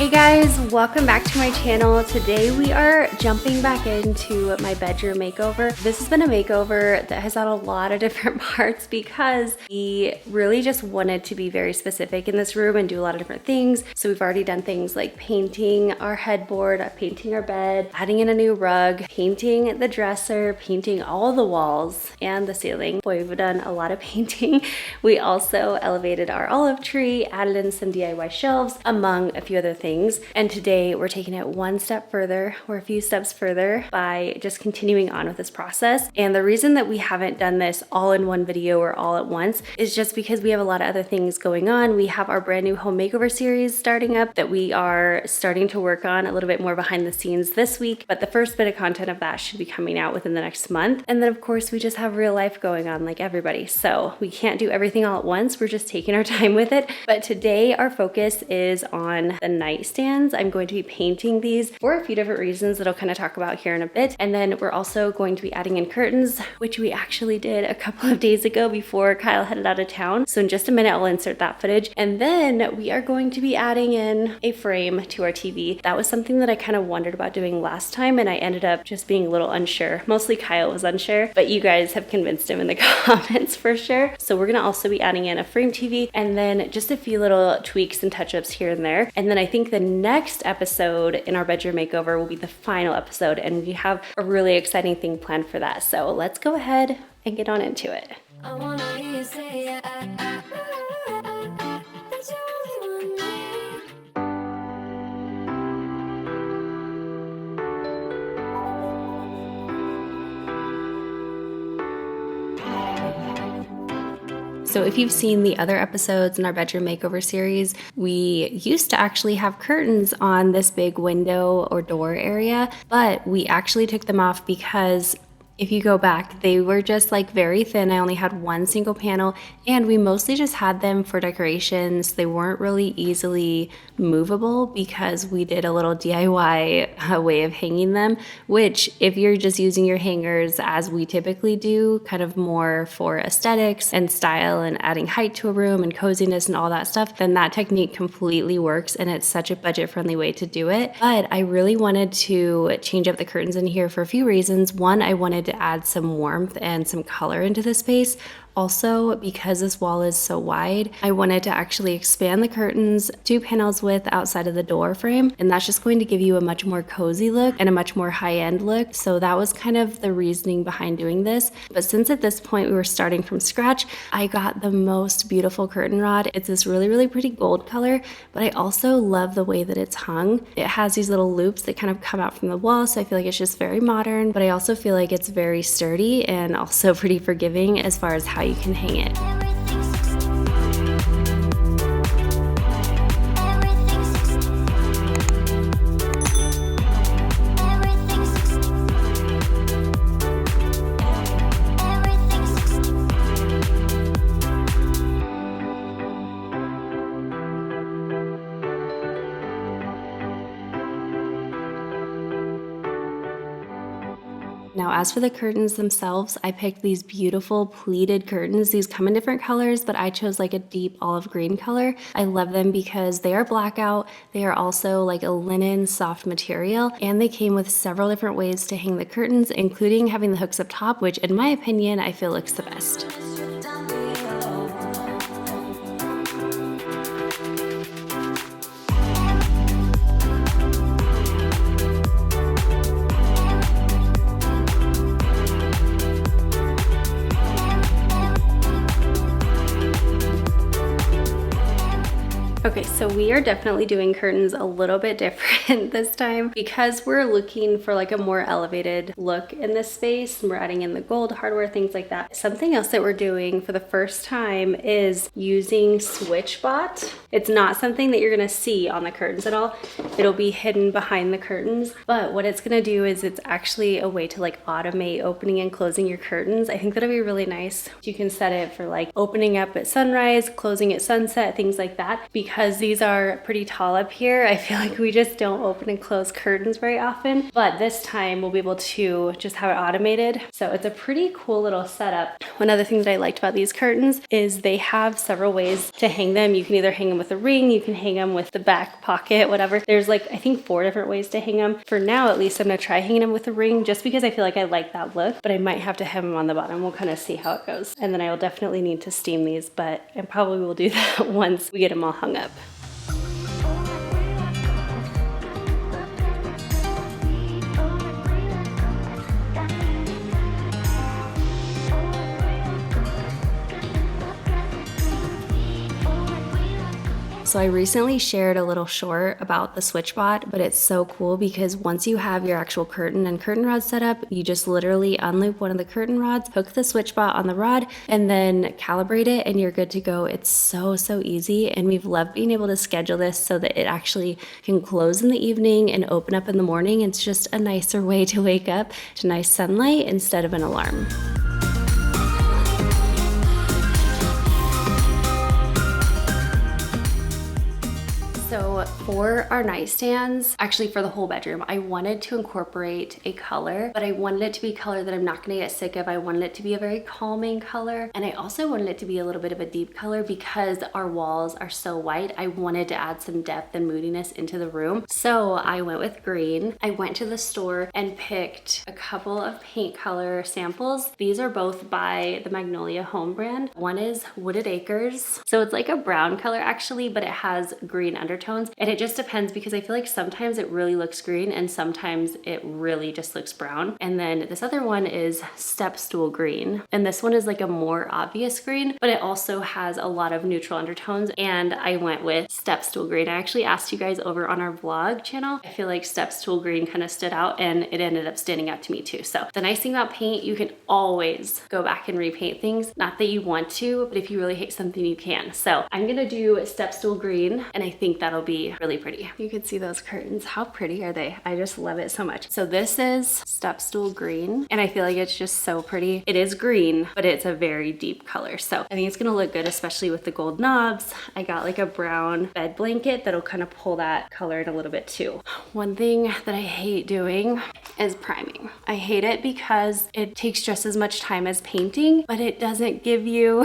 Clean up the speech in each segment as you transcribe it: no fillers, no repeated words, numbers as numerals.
Hey guys, welcome back to my channel. Today we are jumping back into my bedroom makeover. This has been a makeover that has had a lot of different parts because we really just wanted to be very specific in this room and do a lot of different things. So we've already done things like painting our headboard, painting our bed, adding in a new rug, painting the dresser, painting all the walls and the ceiling. Boy, we've done a lot of painting. We also elevated our olive tree, added in some DIY shelves, among a few other things. And today we're taking it one step further, or a few steps further, by just continuing on with this process. And the reason that we haven't done this all in one video or all at once is just because we have a lot of other things going on. We have our brand new home makeover series starting up that we are starting to work on a little bit more behind the scenes this week, but the first bit of content of that should be coming out within the next month. And then of course we just have real life going on like everybody, so we can't do everything all at once. We're just taking our time with it. But today our focus is on the nightstands. I'm going to be painting these for a few different reasons that I'll kind of talk about here in a bit. And then we're also going to be adding in curtains, which we actually did a couple of days ago before Kyle headed out of town. So in just a minute, I'll insert that footage. And then we are going to be adding in a frame to our TV. That was something that I kind of wondered about doing last time, and I ended up just being a little unsure. Mostly Kyle was unsure, but you guys have convinced him in the comments for sure. So we're gonna also be adding in a frame TV and then just a few little tweaks and touch-ups here and there. And then I think the next episode in our bedroom makeover will be the final episode, and we have a really exciting thing planned for that. So let's go ahead and get on into it. I wanna hear you say that you only want me. So if you've seen the other episodes in our bedroom makeover series, we used to actually have curtains on this big window or door area, but we actually took them off because if you go back, they were just like very thin. I only had one single panel, and we mostly just had them for decorations. They weren't really easily movable because we did a little DIY way of hanging them, which if you're just using your hangers as we typically do, kind of more for aesthetics and style and adding height to a room and coziness and all that stuff, then that technique completely works, and it's such a budget-friendly way to do it. But I really wanted to change up the curtains in here for a few reasons. One, I wanted to add some warmth and some color into the space. Also, because this wall is so wide, I wanted to actually expand the curtains 2 panels width outside of the door frame, and that's just going to give you a much more cozy look and a much more high-end look. So that was kind of the reasoning behind doing this. But since at this point we were starting from scratch, I got the most beautiful curtain rod. It's this really, really pretty gold color, but I also love the way that it's hung. It has these little loops that kind of come out from the wall, so I feel like it's just very modern, but I also feel like it's very sturdy and also pretty forgiving as far as how you can hang it. Now, as for the curtains themselves, I picked these beautiful pleated curtains. These come in different colors, but I chose like a deep olive green color. I love them because they are blackout. They are also like a linen soft material, and they came with several different ways to hang the curtains, including having the hooks up top, which in my opinion, I feel looks the best. Okay, so we are definitely doing curtains a little bit different this time because we're looking for like a more elevated look in this space. We're adding in the gold hardware, things like that. Something else that we're doing for the first time is using SwitchBot. It's not something that you're gonna see on the curtains at all. It'll be hidden behind the curtains, but what it's gonna do is it's actually a way to like automate opening and closing your curtains. I think that'll be really nice. You can set it for like opening up at sunrise, closing at sunset, things like that, because these are pretty tall up here. I feel like we just don't open and close curtains very often, but this time we'll be able to just have it automated. So it's a pretty cool little setup. One other thing that I liked about these curtains is they have several ways to hang them. You can either hang them with a ring, you can hang them with the back pocket, whatever. There's like, I think 4 different ways to hang them. For now, at least I'm gonna try hanging them with a ring just because I feel like I like that look, but I might have to have them on the bottom. We'll kind of see how it goes. And then I will definitely need to steam these, but I probably will do that once we get them all hung up. So I recently shared a little short about the SwitchBot, but it's so cool because once you have your actual curtain and curtain rod set up, you just literally unloop one of the curtain rods, hook the SwitchBot on the rod, and then calibrate it and you're good to go. It's so easy, and we've loved being able to schedule this so that it actually can close in the evening and open up in the morning. It's just a nicer way to wake up to nice sunlight instead of an alarm. So for our nightstands, actually for the whole bedroom, I wanted to incorporate a color, but I wanted it to be a color that I'm not gonna get sick of. I wanted it to be a very calming color, and I also wanted it to be a little bit of a deep color because our walls are so white. I wanted to add some depth and moodiness into the room. So I went with green. I went to the store and picked a couple of paint color samples. These are both by the Magnolia home brand. One is Wooded Acres. So it's like a brown color actually, but it has green undertones. And it just depends because I feel like sometimes it really looks green and sometimes it really just looks brown. And then this other one is Step Stool Green. And this one is like a more obvious green, but it also has a lot of neutral undertones. And I went with Step Stool Green. I actually asked you guys over on our vlog channel. I feel like Step Stool Green kind of stood out and it ended up standing out to me too. So the nice thing about paint, you can always go back and repaint things. Not that you want to, but if you really hate something, you can. So I'm gonna do Step Stool Green, and I think that'll be really pretty. You can see those curtains. How pretty are they? I just love it so much. So this is Step Stool Green, and I feel like it's just so pretty. It is green, but it's a very deep color. So I think it's gonna look good, especially with the gold knobs. I got like a brown bed blanket that'll kind of pull that color in a little bit too. One thing that I hate doing is priming. I hate it because it takes just as much time as painting, but it doesn't give you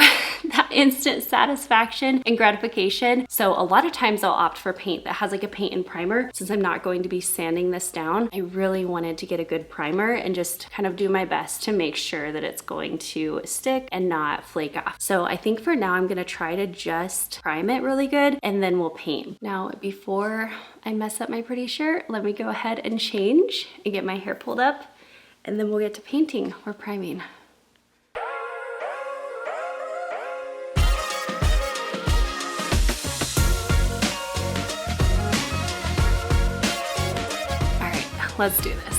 that instant satisfaction and gratification. So a lot of times I'll opt for paint that has like a paint and primer. Since I'm not going to be sanding this down, I really wanted to get a good primer and just kind of do my best to make sure that it's going to stick and not flake off. So I think for now I'm gonna try to just prime it really good and then we'll paint. Now before I mess up my pretty shirt, let me go ahead and change and get my hair pulled up, and then we'll get to painting or priming. Let's do this.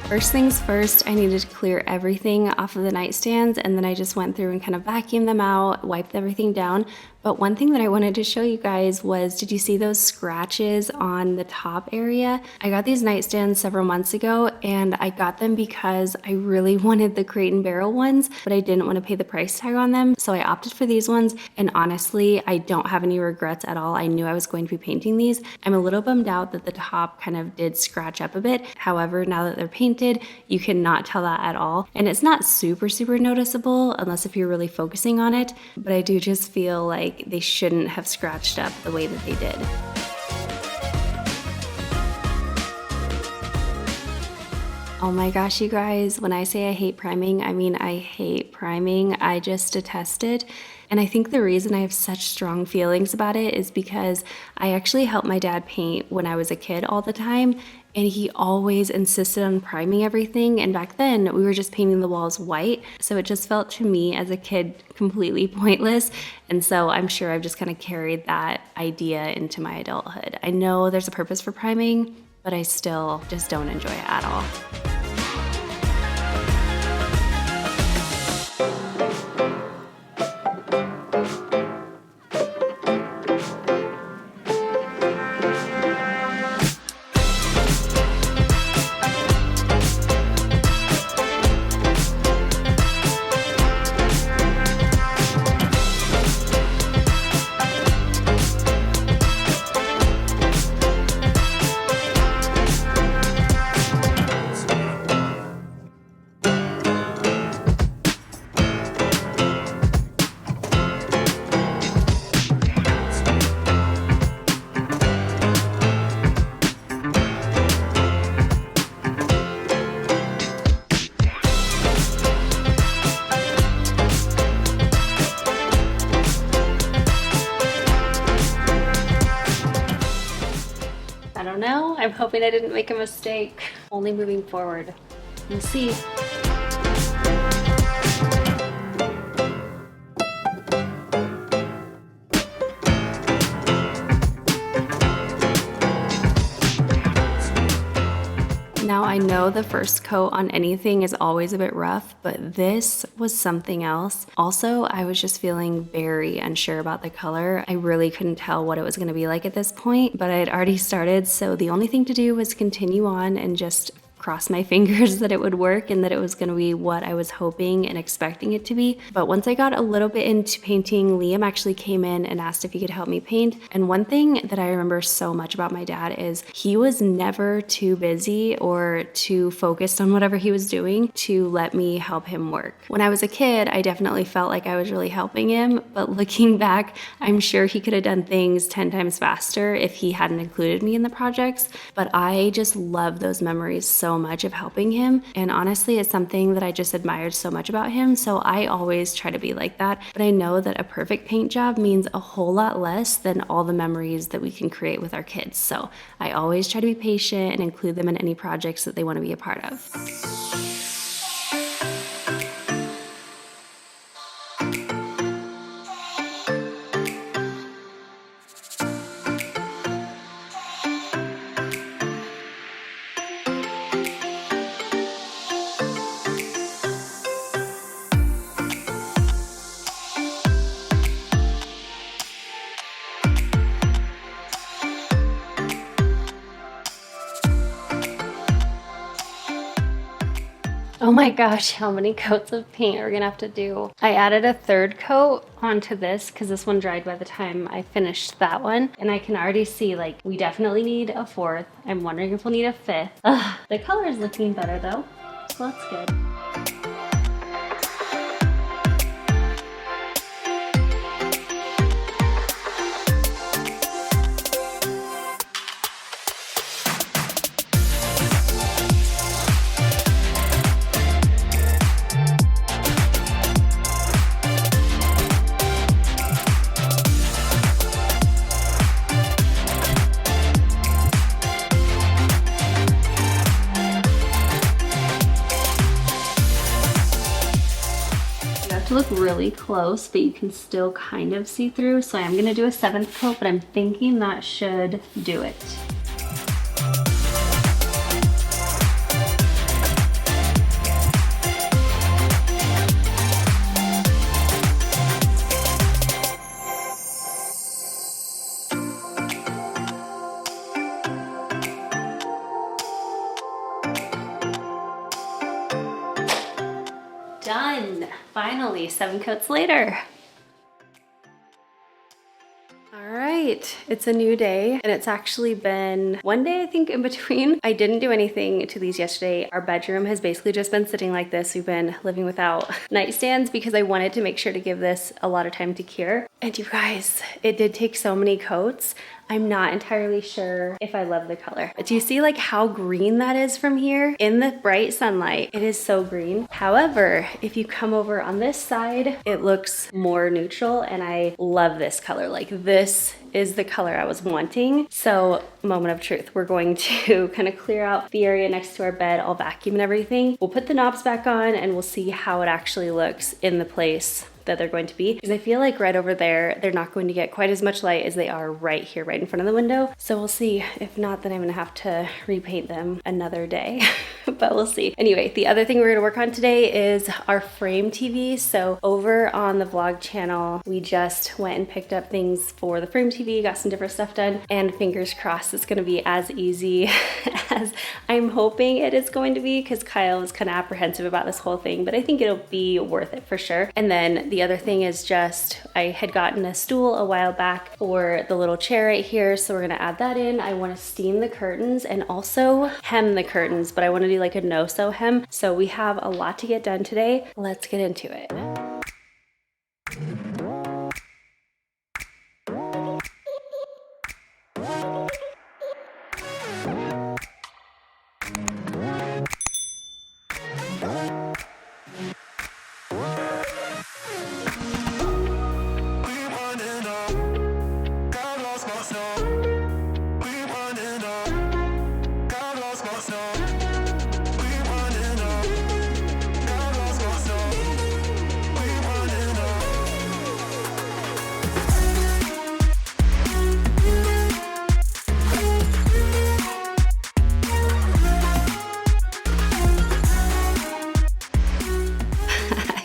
First things first, I needed to clear everything off of the nightstands, and then I just went through and kind of vacuumed them out, wiped everything down. But one thing that I wanted to show you guys was, did you see those scratches on the top area? I got these nightstands several months ago, and I got them because I really wanted the Crate and Barrel ones, but I didn't want to pay the price tag on them. So I opted for these ones, and honestly, I don't have any regrets at all. I knew I was going to be painting these. I'm a little bummed out that the top kind of did scratch up a bit. However, now that they're painted, you cannot tell that at all. And it's not super noticeable unless if you're really focusing on it, but I do just feel like they shouldn't have scratched up the way that they did. Oh my gosh, you guys, when I say I hate priming, I mean I hate priming. I just detest it. And I think the reason I have such strong feelings about it is because I actually helped my dad paint when I was a kid all the time, and he always insisted on priming everything. And back then we were just painting the walls white. So it just felt to me as a kid completely pointless. And so I'm sure I've just kind of carried that idea into my adulthood. I know there's a purpose for priming, but I still just don't enjoy it at all. know. I'm hoping I didn't make a mistake. Only moving forward. We'll see. Now I know the first coat on anything is always a bit rough, but this was something else. Also, I was just feeling very unsure about the color. I really couldn't tell what it was gonna be like at this point, but I had already started, so the only thing to do was continue on and just cross my fingers that it would work and that it was gonna be what I was hoping and expecting it to be. But once I got a little bit into painting, Liam actually came in and asked if he could help me paint. And one thing that I remember so much about my dad is he was never too busy or too focused on whatever he was doing to let me help him work. When I was a kid, I definitely felt like I was really helping him, but looking back, I'm sure he could have done things 10 times faster if he hadn't included me in the projects. But I just love those memories so much of helping him, and honestly it's something that I just admired so much about him, so I always try to be like that. But I know that a perfect paint job means a whole lot less than all the memories that we can create with our kids, so I always try to be patient and include them in any projects that they want to be a part of. Oh my gosh, how many coats of paint are we gonna have to do? I added a third coat onto this because this one dried by the time I finished that one. And I can already see like we definitely need a fourth. I'm wondering if we'll need a fifth. Ugh, the color is looking better though, so that's good. Look really close, but you can still kind of see through. So I'm gonna do a seventh coat, but I'm thinking that should do it. Done! Finally, 7 coats later. All right, it's a new day, and it's actually been one day, I think, in between. I didn't do anything to these yesterday. Our bedroom has basically just been sitting like this. We've been living without nightstands because I wanted to make sure to give this a lot of time to cure. And you guys, it did take so many coats. I'm not entirely sure if I love the color. But do you see like how green that is from here? In the bright sunlight, it is so green. However, if you come over on this side, it looks more neutral, and I love this color. Like this is the color I was wanting. So moment of truth, we're going to kind of clear out the area next to our bed. I'll vacuum and everything. We'll put the knobs back on and we'll see how it actually looks in the place that they're going to be, because I feel like right over there they're not going to get quite as much light as they are right here, right in front of the window. So we'll see. If not, then I'm gonna have to repaint them another day. But we'll see. Anyway, the other thing we're gonna work on today is our frame TV. So over on the vlog channel, we just went and picked up things for the frame TV, got some different stuff done, and fingers crossed it's gonna be as easy as I'm hoping it is going to be, because Kyle was kind of apprehensive about this whole thing, but I think it'll be worth it for sure. And then the other thing is just, I had gotten a stool a while back for the little chair right here, so we're gonna add that in. I wanna steam the curtains and also hem the curtains, but I wanna do like a no-sew hem. So we have a lot to get done today. Let's get into it.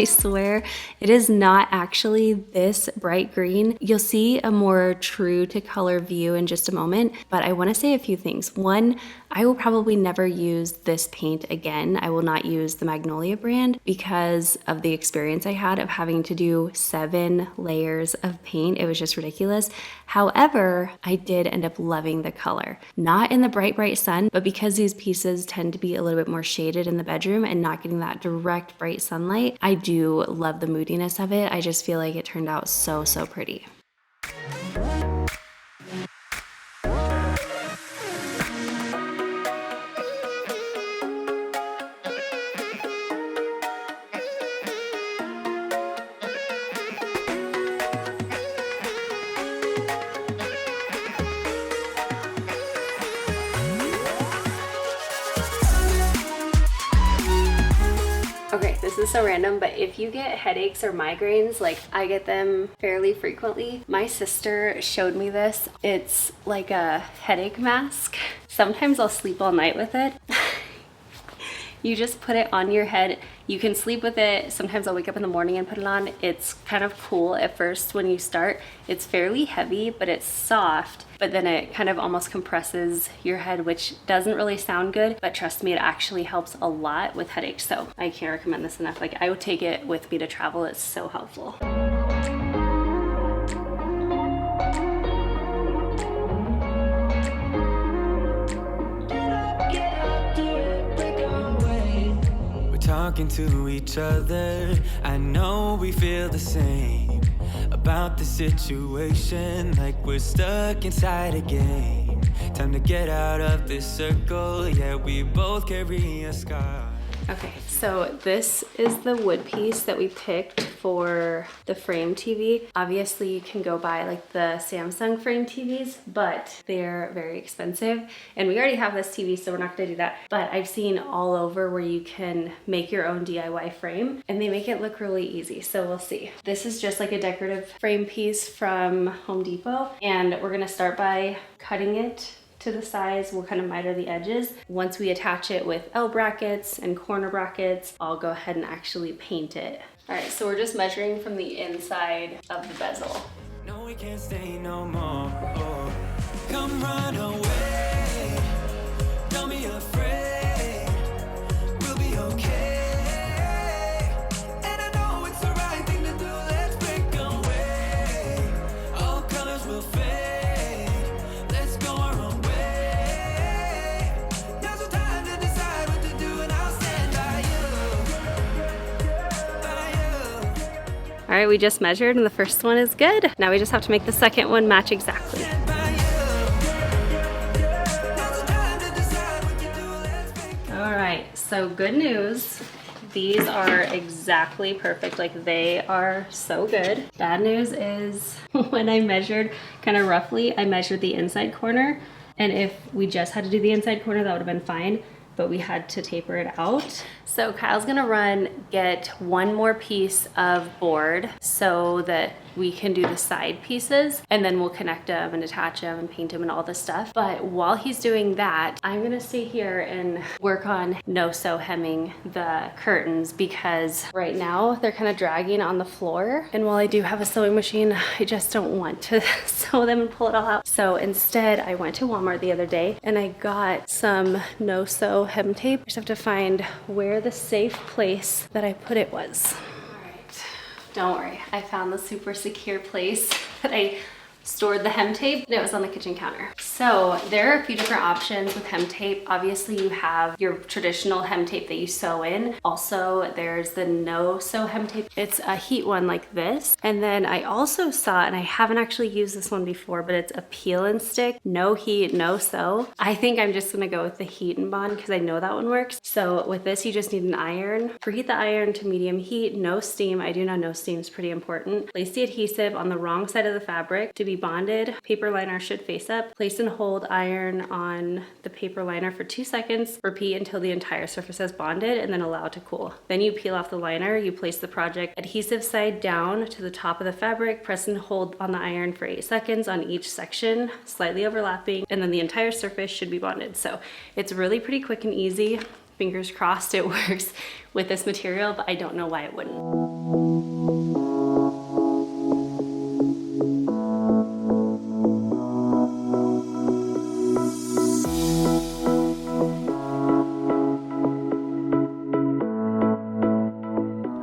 swear it is not actually this bright green. You'll see a more true to color view in just a moment, but I want to say a few things. One, I will probably never use this paint again. I will not use the Magnolia brand because of the experience I had of having to do 7 layers of paint. It was just ridiculous. However, I did end up loving the color. Not in the bright sun, but because these pieces tend to be a little bit more shaded in the bedroom and not getting that direct bright sunlight, I do love the moodiness of it. I just feel like it turned out so pretty. Okay, this is so random, but if you get headaches or migraines, like I get them fairly frequently, my sister showed me this. It's like a headache mask. Sometimes I'll sleep all night with it. You just put it on your head. You can sleep with it. Sometimes I'll wake up in the morning and put it on. It's kind of cool at first when you start. It's fairly heavy, but it's soft, but then it kind of almost compresses your head, which doesn't really sound good, but trust me, it actually helps a lot with headaches. So I can't recommend this enough. Like, I would take it with me to travel. It's so helpful. Talking to each other, I know we feel the same about the situation, like we're stuck inside a game. Time to get out of this circle, yeah, we both carry a scar. Okay, so this is the wood piece that we picked for the frame TV. Obviously you can go buy like the Samsung frame TVs, but they're very expensive. And we already have this TV, so we're not gonna do that. But I've seen all over where you can make your own DIY frame and they make it look really easy. So we'll see. This is just like a decorative frame piece from Home Depot. And we're gonna start by cutting it to the size. We'll kind of miter the edges. Once we attach it with L brackets and corner brackets, I'll go ahead and actually paint it. All right, so we're just measuring from the inside of the bezel. No, we can't stay no more. Oh, come run away. Don't be afraid. We'll be okay. And I know it's the right thing to do. Let's break away. All colors will fade. Let's go our own way. Now's the time to decide what to do, and I'll stand by you. All right, we just measured and the first one is good. Now we just have to make the second one match exactly. All right, so good news. These are exactly perfect. Like, they are so good. Bad news is when I measured kind of roughly, I measured the inside corner. And if we just had to do the inside corner, that would have been fine, but we had to taper it out. So Kyle's gonna get one more piece of board so that we can do the side pieces, and then we'll connect them and attach them and paint them and all this stuff. But while he's doing that, I'm gonna stay here and work on no-sew hemming the curtains, because right now they're kind of dragging on the floor. And while I do have a sewing machine, I just don't want to sew them and pull it all out. So instead, I went to Walmart the other day and I got some no-sew hem tape. I just have to find where the safe place that I put it was. Don't worry, I found the super secure place that I stored the hem tape, and it was on the kitchen counter. So there are a few different options with hem tape. Obviously you have your traditional hem tape that you sew in. Also, there's the no-sew hem tape. It's a heat one like this. And then I also saw, and I haven't actually used this one before, but it's a peel and stick, no heat, no sew. I think I'm just gonna go with the heat and bond because I know that one works. So with this, you just need an iron. Preheat the iron to medium heat, no steam. I do know no steam is pretty important. Place the adhesive on the wrong side of the fabric to be bonded. Paper liner should face up. Place and hold iron on the paper liner for 2 seconds. Repeat until the entire surface is bonded, and then allow it to cool. Then you peel off the liner. You place the project adhesive side down to the top of the fabric. Press and hold on the iron for 8 seconds on each section, slightly overlapping, and then the entire surface should be bonded. So it's really pretty quick and easy. fingers crossed it works with this material, but I don't know why it wouldn't.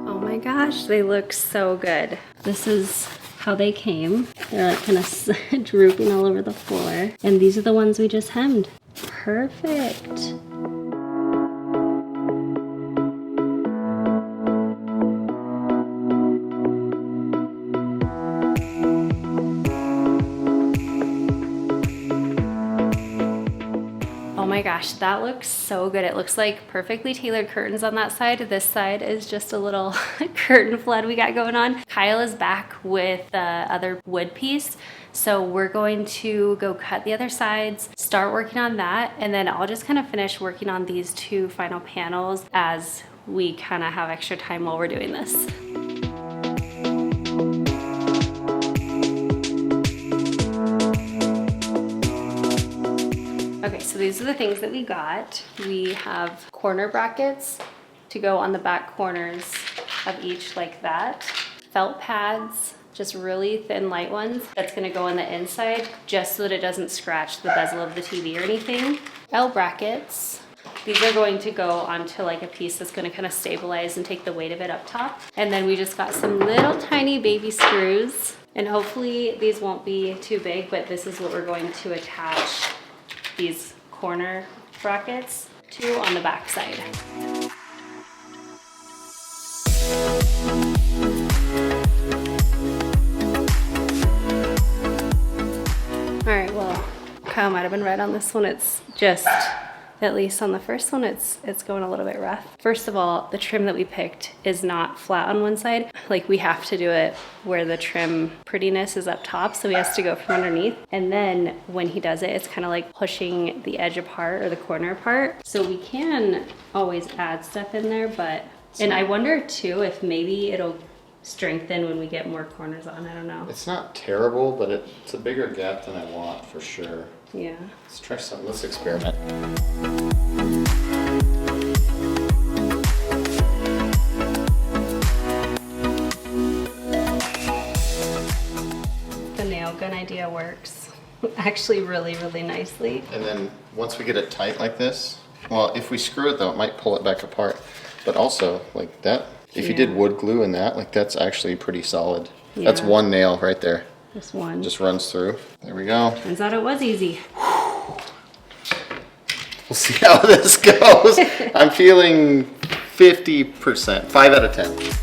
Oh my gosh, they look so good. This is how they came. They're like kind of drooping all over the floor. And these are the ones we just hemmed. Perfect. Oh my gosh, that looks so good. It looks like perfectly tailored curtains on that side. This side is just a little curtain flood we got going on. Kyle is back with the other wood piece. So we're going to go cut the other sides, start working on that, and then I'll just kind of finish working on these two final panels as we kind of have extra time while we're doing this. Okay, so these are the things that we got. We have corner brackets to go on the back corners of each like that. Felt pads, just really thin light ones. That's gonna go on the inside just so that it doesn't scratch the bezel of the TV or anything. L brackets. These are going to go onto like a piece that's gonna kind of stabilize and take the weight of it up top. And then we just got some little tiny baby screws. And hopefully these won't be too big, but this is what we're going to attach these corner brackets to on the back side. All right, well, Kyle might have been right on this one. It's just, at least on the first one, it's going a little bit rough. First of all, the trim that we picked is not flat on one side. Like, we have to do it where the trim prettiness is up top, so he has to go from underneath. And then when he does it, it's kind of like pushing the edge apart or the corner apart. So we can always add stuff in there, but, and I wonder too if maybe it'll strengthen when we get more corners on. I don't know. It's not terrible, but it's a bigger gap than I want for sure. Yeah. Let's try something. Let's experiment. The nail gun idea works actually really, really nicely. And then once we get it tight like this, well, if we screw it though, it might pull it back apart. But also like that, if you did wood glue in that, like that's actually pretty solid. Yeah. That's one nail right there. Just one. Just runs through. There we go. Turns out it was easy. We'll see how this goes. I'm feeling 50%, 5 out of 10.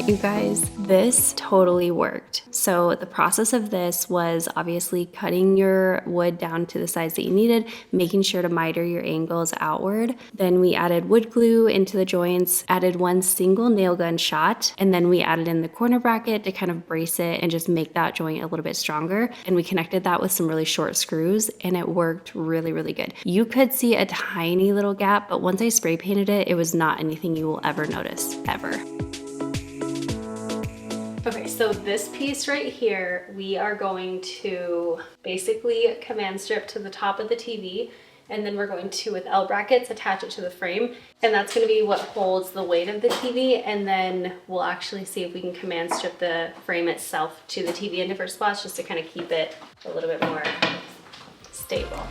You guys, this totally worked. So the process of this was obviously cutting your wood down to the size that you needed, making sure to miter your angles outward. Then we added wood glue into the joints, added one single nail gun shot, and then we added in the corner bracket to kind of brace it and just make that joint a little bit stronger. And we connected that with some really short screws, and it worked really, really good. You could see a tiny little gap, but once I spray painted it, it was not anything you will ever notice, ever. Okay, so this piece right here, we are going to basically command strip to the top of the TV, and then we're going to, with L brackets, attach it to the frame, and that's gonna be what holds the weight of the TV, and then we'll actually see if we can command strip the frame itself to the TV in different spots just to kind of keep it a little bit more stable.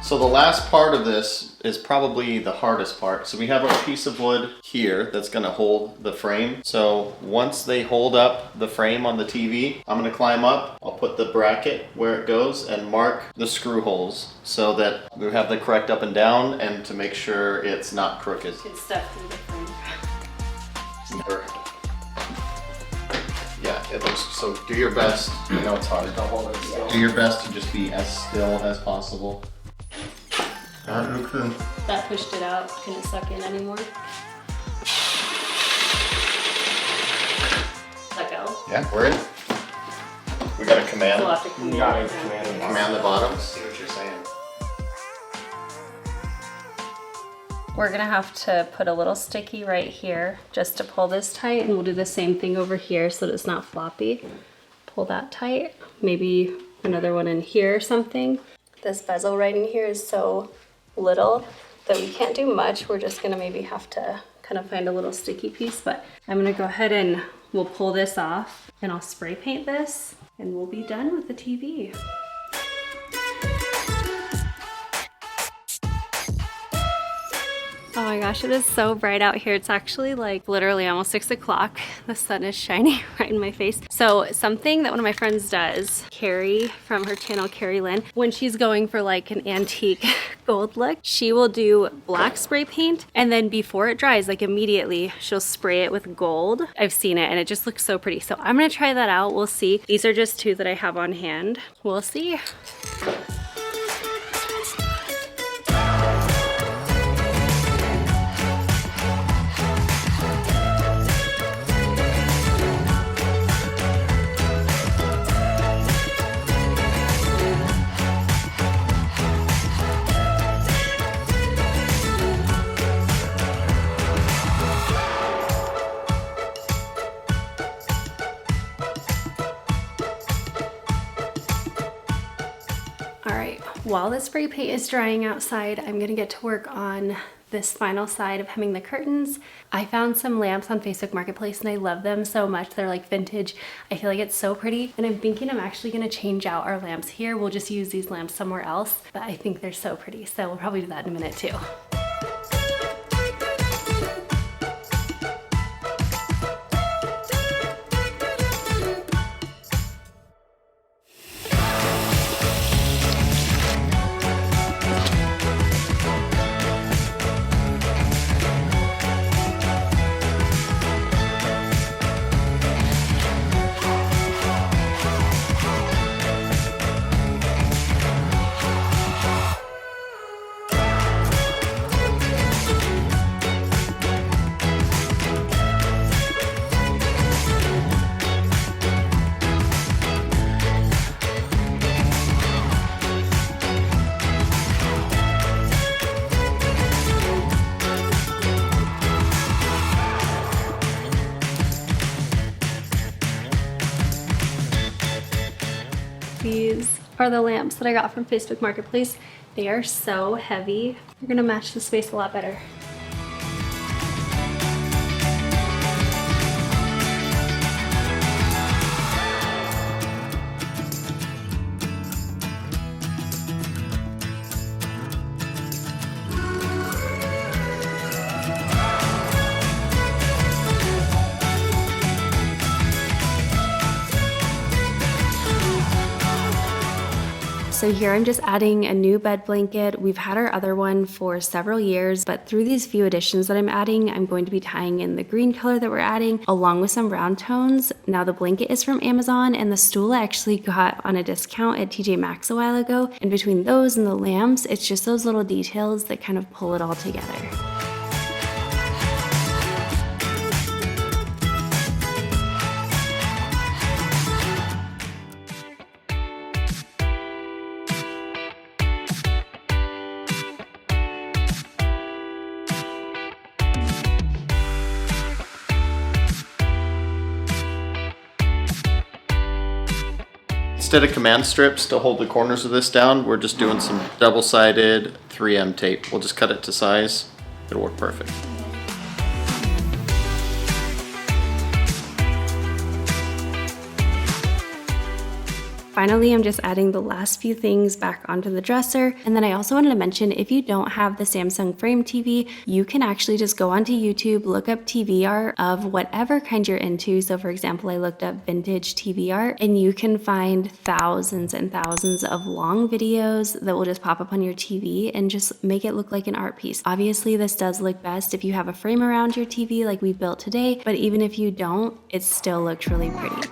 So the last part of this is probably the hardest part. So we have our piece of wood here that's gonna hold the frame. So once they hold up the frame on the TV, I'm gonna climb up, I'll put the bracket where it goes and mark the screw holes so that we have the correct up and down and to make sure it's not crooked. It's stuck through the frame. Yeah, it looks, so do your best. I know it's hard. Do your best to just be as still as possible. That pushed it out. Can it suck in anymore? Let go. Yeah, we're in. We gotta command. So we'll have to command Command the bottom. See what you're saying. We're gonna have to put a little sticky right here just to pull this tight, and we'll do the same thing over here so that it's not floppy. Pull that tight, maybe another one in here or something. This bezel right in here is so little that we can't do much. We're just gonna maybe have to kind of find a little sticky piece, but I'm gonna go ahead and we'll pull this off and I'll spray paint this and we'll be done with the TV. Oh my gosh, it is so bright out here. It's actually like literally almost 6 o'clock. The sun is shining right in my face. So something that one of my friends does, Carrie from her channel, Carrie Lynn, when she's going for like an antique gold look, she will do black spray paint and then before it dries, like immediately, she'll spray it with gold. I've seen it and it just looks so pretty. So I'm gonna try that out. We'll see. These are just 2 that I have on hand. We'll see. While the spray paint is drying outside, I'm gonna get to work on this final side of hemming the curtains. I found some lamps on Facebook Marketplace and I love them so much. They're like vintage. I feel like it's so pretty. And I'm thinking I'm actually gonna change out our lamps here. We'll just use these lamps somewhere else, but I think they're so pretty. So we'll probably do that in a minute too. These are the lamps that I got from Facebook Marketplace. They are so heavy. They're gonna match the space a lot better. So here I'm just adding a new bed blanket. We've had our other one for several years, but through these few additions that I'm adding, I'm going to be tying in the green color that we're adding along with some brown tones. Now the blanket is from Amazon and the stool I actually got on a discount at TJ Maxx a while ago. And between those and the lamps, it's just those little details that kind of pull it all together. Instead of command strips to hold the corners of this down, we're just doing some double-sided 3M tape. We'll just cut it to size. It'll work perfect. Finally, I'm just adding the last few things back onto the dresser. And then I also wanted to mention, if you don't have the Samsung Frame TV, you can actually just go onto YouTube, look up TV art of whatever kind you're into. So for example, I looked up vintage TV art and you can find thousands and thousands of long videos that will just pop up on your TV and just make it look like an art piece. Obviously, this does look best if you have a frame around your TV like we built today, but even if you don't, it still looks really pretty.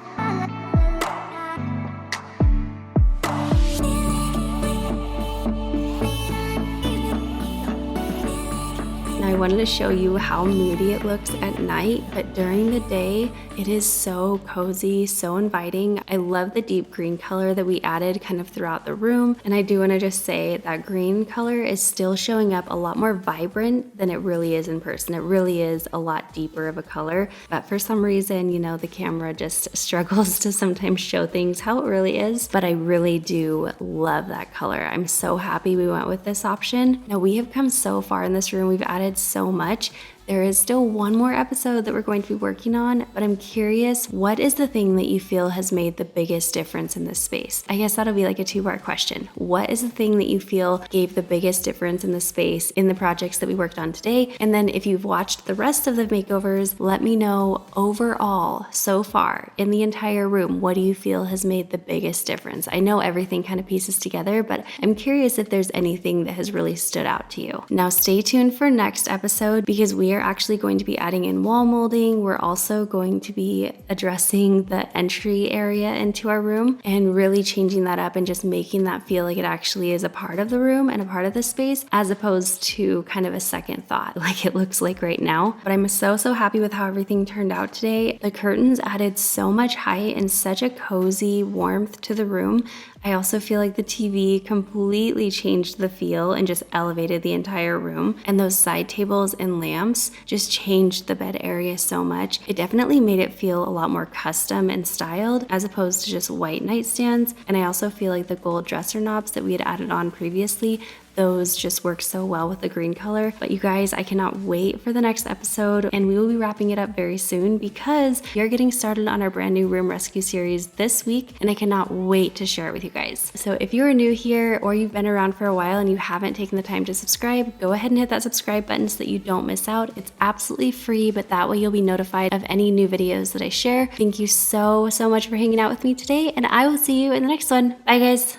I wanted to show you how moody it looks at night, but during the day, it is so cozy, so inviting. I love the deep green color that we added kind of throughout the room. And I do want to just say that green color is still showing up a lot more vibrant than it really is in person. It really is a lot deeper of a color, but for some reason, you know, the camera just struggles to sometimes show things how it really is, but I really do love that color. I'm so happy we went with this option. Now we have come so far in this room. We've added so much. There is still one more episode that we're going to be working on, but I'm curious, what is the thing that you feel has made the biggest difference in this space? I guess that'll be like a two-part question. What is the thing that you feel gave the biggest difference in the space in the projects that we worked on today? And then if you've watched the rest of the makeovers, let me know overall, so far, in the entire room, what do you feel has made the biggest difference? I know everything kind of pieces together, but I'm curious if there's anything that has really stood out to you. Now stay tuned for next episode because we are actually going to be adding in wall molding. We're also going to be addressing the entry area into our room and really changing that up and just making that feel like it actually is a part of the room and a part of the space, as opposed to kind of a second thought like it looks like right now. But I'm so happy with how everything turned out today. The curtains added so much height and such a cozy warmth to the room. I also feel like the TV completely changed the feel and just elevated the entire room. And those side tables and lamps just changed the bed area so much. It definitely made it feel a lot more custom and styled as opposed to just white nightstands. And I also feel like the gold dresser knobs that we had added on previously, those just work so well with the green color. But you guys, I cannot wait for the next episode, and we will be wrapping it up very soon because we are getting started on our brand new room rescue series this week, and I cannot wait to share it with you guys. So if you are new here or you've been around for a while and you haven't taken the time to subscribe, go ahead and hit that subscribe button so that you don't miss out. It's absolutely free, but that way you'll be notified of any new videos that I share. Thank you so much for hanging out with me today, and I will see you in the next one. Bye guys.